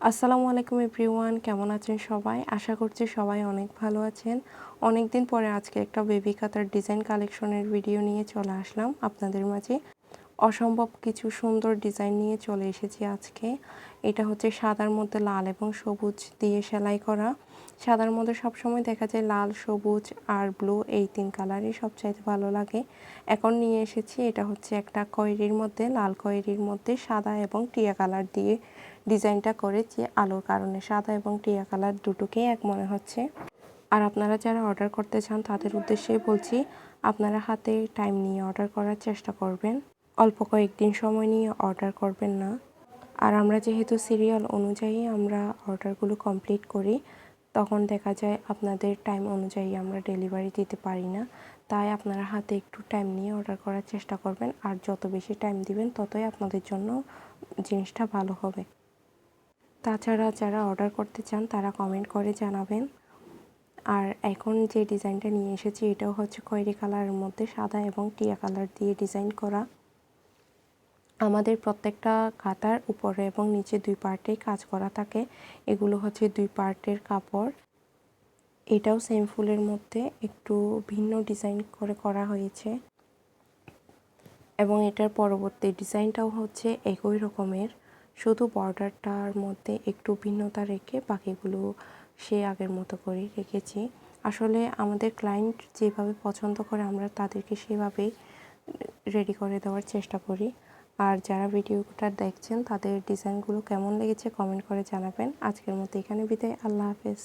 আসসালামু আলাইকুম এভরিওয়ান, কেমন আছেন সবাই? আশা করছি সবাই অনেক ভালো আছেন। অনেক দিন পরে আজকে একটা বেবি কাতার ডিজাইন কালেকশনের ভিডিও নিয়ে চলে আসলাম আপনাদের মাঝে। অসম্ভব কিছু সুন্দর ডিজাইন নিয়ে চলে এসেছি আজকে। এটা হচ্ছে সাদার মধ্যে লাল এবং সবুজ দিয়ে সেলাই করা। সাদার মধ্যে সবসময় দেখা যায় লাল, সবুজ আর ব্লু, এই তিন কালারই সবচাইতে ভালো লাগে। এখন নিয়ে এসেছি এটা হচ্ছে একটা খয়েরির মধ্যে, লাল খয়েরির মধ্যে সাদা এবং টিয়া কালার দিয়ে ডিজাইনটা করেছি। আলোর কারণে সাদা এবং টিয়া কালার দুটোকেই এক মনে হচ্ছে। আর আপনারা যারা অর্ডার করতে চান তাদের উদ্দেশ্যে বলছি, আপনারা হাতে টাইম নিয়ে অর্ডার করার চেষ্টা করবেন, অল্প কয়েকদিন সময় নিয়ে অর্ডার করবেন না। আর আমরা যেহেতু সিরিয়াল অনুযায়ী আমরা অর্ডারগুলো কমপ্লিট করি, তখন দেখা যায় আপনাদের টাইম অনুযায়ী আমরা ডেলিভারি দিতে পারি না। তাই আপনারা হাতে একটু টাইম নিয়ে অর্ডার করার চেষ্টা করবেন। আর যত বেশি টাইম দিবেন ততই আপনাদের জন্য জিনিসটা ভালো হবে। তাছাড়া যারা অর্ডার করতে চান তারা কমেন্ট করে জানাবেন। আর এখন যে ডিজাইনটা নিয়ে এসেছি এটাও হচ্ছে খয়েরি কালারের মধ্যে সাদা এবং টিয়া কালার দিয়ে ডিজাইন করা। আমাদের প্রত্যেকটা কাতার উপরে এবং নিচে দুই পার্টেই কাজ করা থাকে। এগুলো হচ্ছে দুই পার্টের কাপড়। এটাও সেম ফুলের মধ্যে একটু ভিন্ন ডিজাইন করে করা হয়েছে এবং এটার পরবর্তী ডিজাইনটাও হচ্ছে একই রকমের, শুধু বর্ডারটার মধ্যে একটু ভিন্নতা রেখে বাকিগুলো সে আগের মতো করে রেখেছি। আসলে আমাদের ক্লায়েন্ট যেভাবে পছন্দ করে আমরা তাদেরকে সেভাবেই রেডি করে দেওয়ার চেষ্টা করি। আর যারা ভিডিওটা দেখছেন তাদের ডিজাইনগুলো কেমন লেগেছে কমেন্ট করে জানাবেন। আজকের মতো এখানে বিদায়, আল্লাহ হাফেজ।